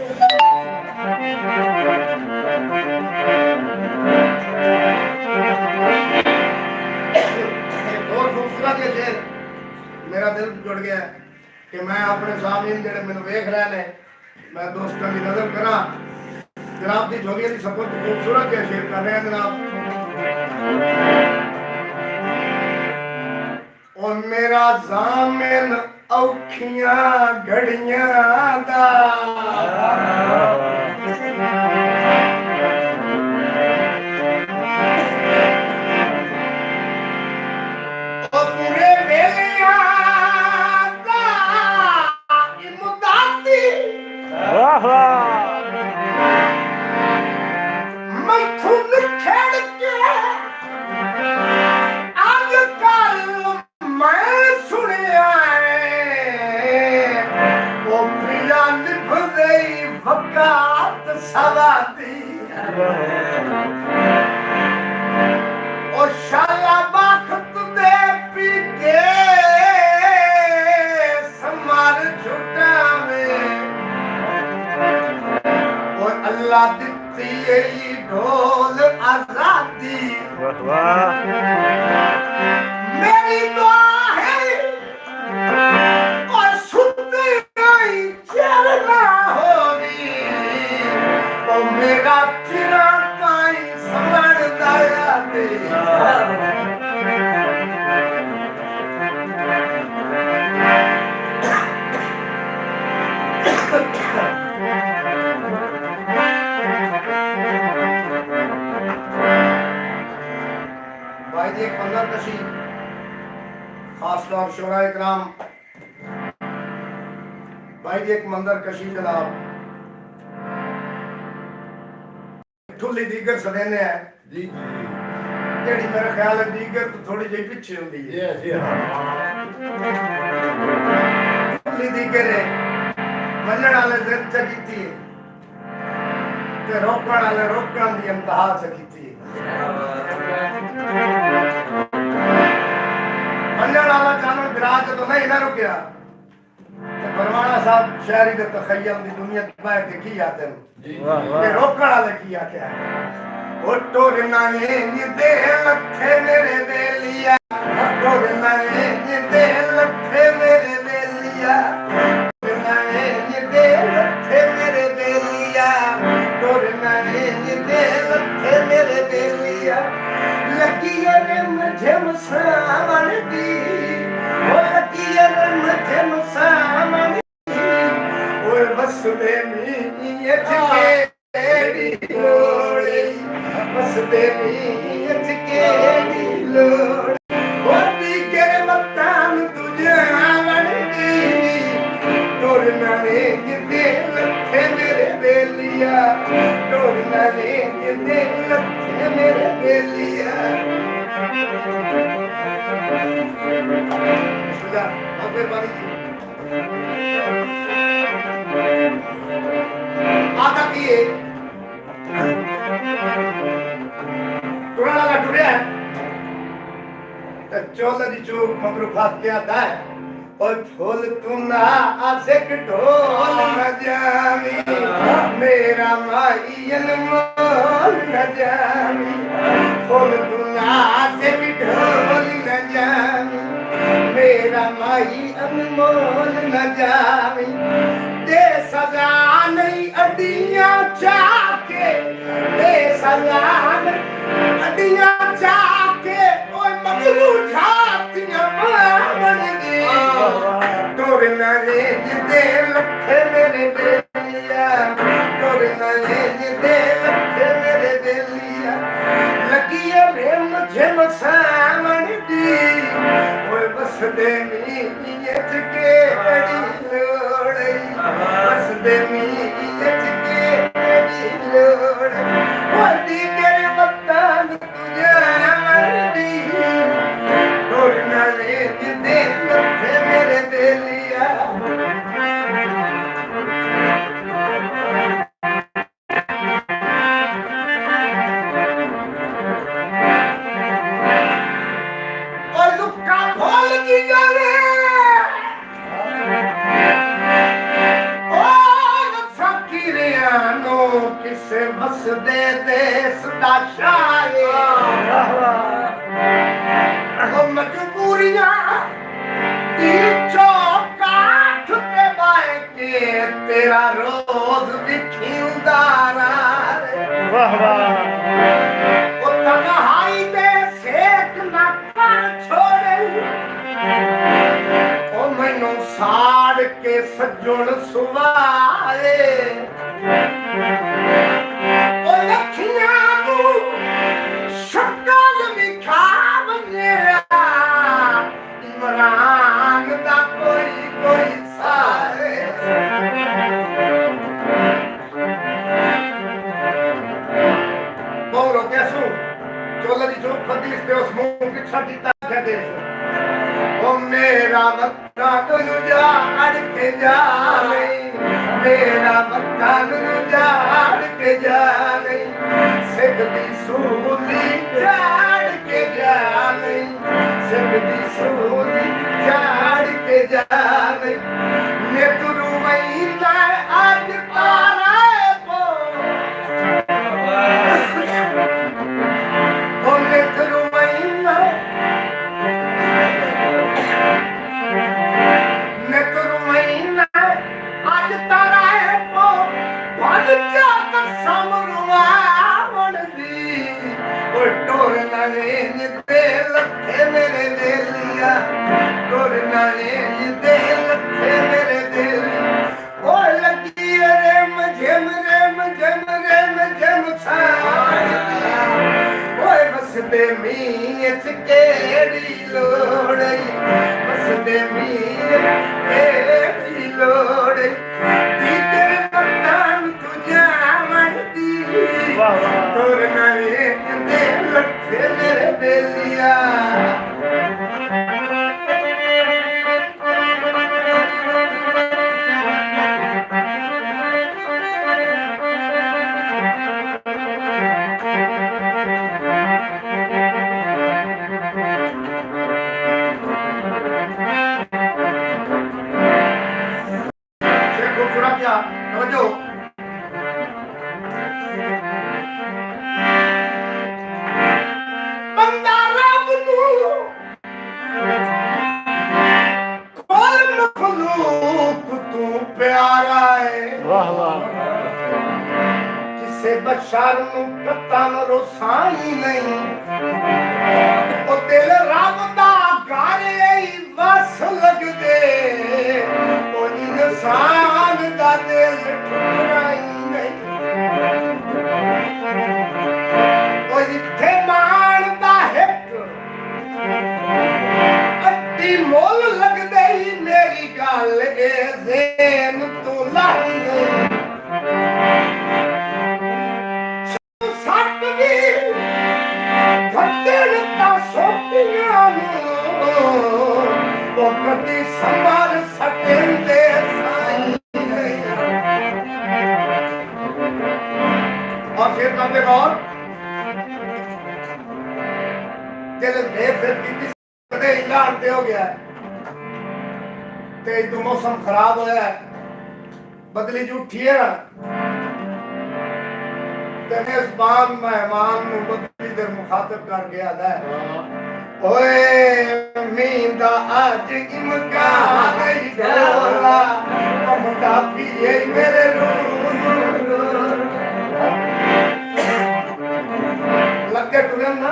एक और खूबसूरत ये शेर मेरा दिल जुड़ गया कि मैं अपने सामने जेड़े मैंने वेख रहे ने मैं दोस्तों की नजर करा जनाब की जोगी की सब कुछ खूबसूरत है शेर कर रहे हैं जनाब और मेरा जामिन औखियां घड़ियां दा ओ पूरे वेलियां दा इमदादी वाह वाह मैं थुन खेड़ के आज कल मैं सुनिया वो प्रिया निभ गई वकात सवादी और शाला बाखत दे पी के समार छुटा में और अल्लाह दिती यही ढोल आजादी वाह वाह मेरी दुआ है और सुनते नहीं चलना होगी तो मेरा चिरा काई समझ दया दे भाई जी एक पंद्रह कशी खास तौर शोरा इकराम भाई जी एक मंदिर कशी जनाब ठुली दीगर सदेने है जी जी जेड़ी मेरा ख्याल है दीगर तो थोड़ी जी पीछे होती है ये जी ठुली दीगर है मल्लण वाले दिन च कीती है ते रोकण वाले रोकण दी इंतहा च कीती है मल्लण वाला जानवर विराज तो नहीं ना रुकया परवाना साहब शहरी के तखय्युल दी दुनिया बैठ के की आते हैं जी ये रोकण वाले की आते हैं ओ टोरना ने दे लखे मेरे बेलिया टोरना ने दे लखे मेरे बेलिया टोरना ने दे लखे मेरे बेलिया टोरना ने दे लखे मेरे बेलिया लगी रे मुझे मुसावन दी ओ लगी रे मुझे मुसावन ओए बस दे मी ये केड़ी लोड़ी बस दे मी ये केड़ी लोड़ी ओ दीगर मतान तुझे आवन दी टोरना ने दे लखे मेरे बेलिया टोरना ने दे लखे मेरे बेलिया बहुत मेहरबानी जी आका किए टुराना का टुरिया है तो चोला जी चो मगरूफात क्या था है और फूल तू ना आशिक ढोल न जामी मेरा माई अनमोल न जामी फूल तू ना आशिक ढोल न जामी मेरा माई अनमोल न जामी दे सजा नहीं अडियां चाके दे सजा अडियां चाके ओए मगरू छातियां मावन दी टोरना रे दे लखे मेरे बेलिया टोरना रे दे लखे मेरे बेलिया लगी रे मुझे मसावन दी ओए बस दे मी ये के बड़ी लोड़ी बस दे मी ये के बड़ी लोड़ी ओ दीगर मतान तुझे मरदी टोरना रे दे लखे मेरे बेलिया और लुक्का खोल की जाने और फकीरियानो किसे बस दे देश दा शाये ओ मजबूरियां दी चौकाठ पे बाए के तेरा रोज विखिंदा वाह वाह ओ तन्हाई दे सेक ना कर छोड़े ओ मैनू साड़ के सज्जण सुवाए ओ लखियां तू शक्ल विखा बनेरा इमरान दा कोई कोई सारे बोलो कैसू चोला दी चोक फतीस पे उस मुंह की छाती तक दे ओ मेरा मक्का तुझा अड़ के जा मेरा मक्का तुझा अड़ के जा सिकदी सूली झाड़ के जा सिकदी सूली झाड़ के जा ने तुरु महीना आज तारा पो ने तुरु महीना ने तुरु महीना आज तारा पो भल जा कसम रुवावण दी ओ टोरना ने दे लखे मेरे बेलिया टोरना ने दे लखे मेरे बेलिया ओ लगी रे मुझे ओए बस दे मीच केड़ी लोड़ई बस दे मीच केड़ी लोड़ई दीगर मकान तुझा मरदी वाह वाह तोर नवे दे लखे मेरे बेलिया खूबसूरत क्या समझो बंदा रब नू खोल मखलूक तू प्यारा है वाह वाह किसे बशर नू पता न रोसाई नहीं ओ दिल रब दा घर वस लग दे ओ इंसान दा दिल ठुकराई नहीं ओ जिथे मान दा हिक अड्डी मोल लग गई मेरी गल ए ज़ेन तू लाई गई सट भी घटन ता सोटियां वो कदी संभाल सकेंदे साईं और फिर कब और जब देव की कदे इलाज ते हो गया ते तो मौसम खराब होया बदली जो उठी है ना ते मेजबान मेहमान नु बदली दर मुखातब कर गया है ओए मींदा आज इमकान ही डोला कमदा पिए मेरे लगे टुरन ना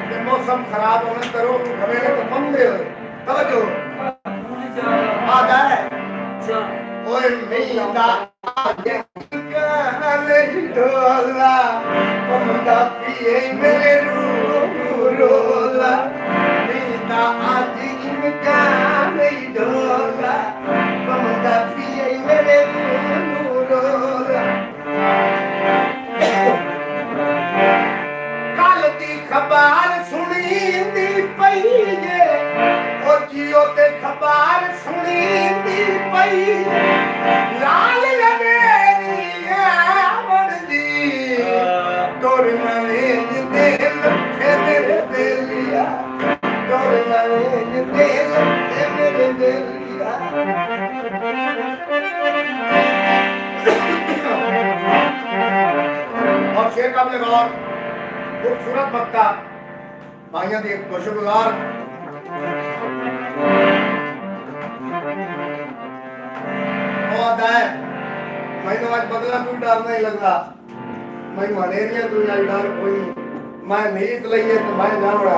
ते मौसम खराब होने करो हमें तो बंदे हो तवज्जो आ जाए ओए मींदा आज इमकान ही डोला कमदा पिए मेरे रोला मींदा आज इमकान ही डोला कमदा पिए मेरे रोला कल दी खबर सुनी दी पई जे ओ जियो ते खबर सुनी दी पई लाल लवेरी आमड़ दी तोर नवेज दे लखे मेरे बेलिया तोर नवेज दे लखे मेरे बेलिया और शेर का अपने गौर खूबसूरत मक्का भाइयों की खुशगुजार मैंने आज बदला कोई डर नहीं लगता मैं मलेरिया तो आज डर कोई मैं नीत लईए तो मैं जावड़ा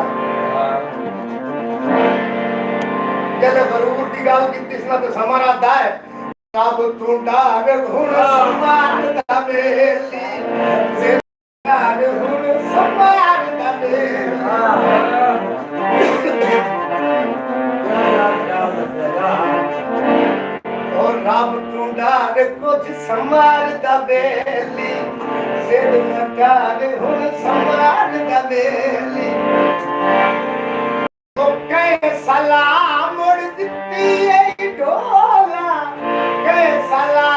जब बरूर की गाल की ना तो समारा है अब तू डाग हुन समार दा बेली से डाग हुन समार दा और रब तू डाग कुछ समार दा बेली से डाग हुन समार दा बेली तो कह सलाम मुड़ दित्ती ऐ ढोला सला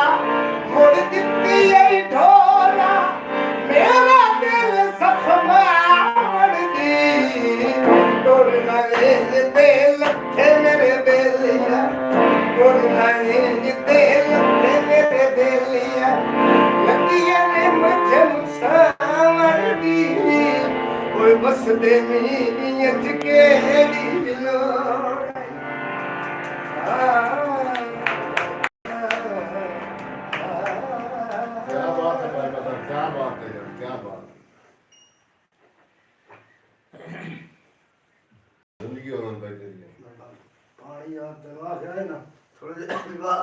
मुड़ दित्ती ऐ ढोला मेरा दिल जख्म दी तोर नवेज दे लखे मेरे बेलिया तोर नवेज दे लखे मेरे बेलिया लगिया ने मुझे मुसावड़ दी ओए बस दे मीत के दी लोड़ क्या बात है यार, क्या बात है। जिंदगी और पानी यार दिमाग है ना थोड़ा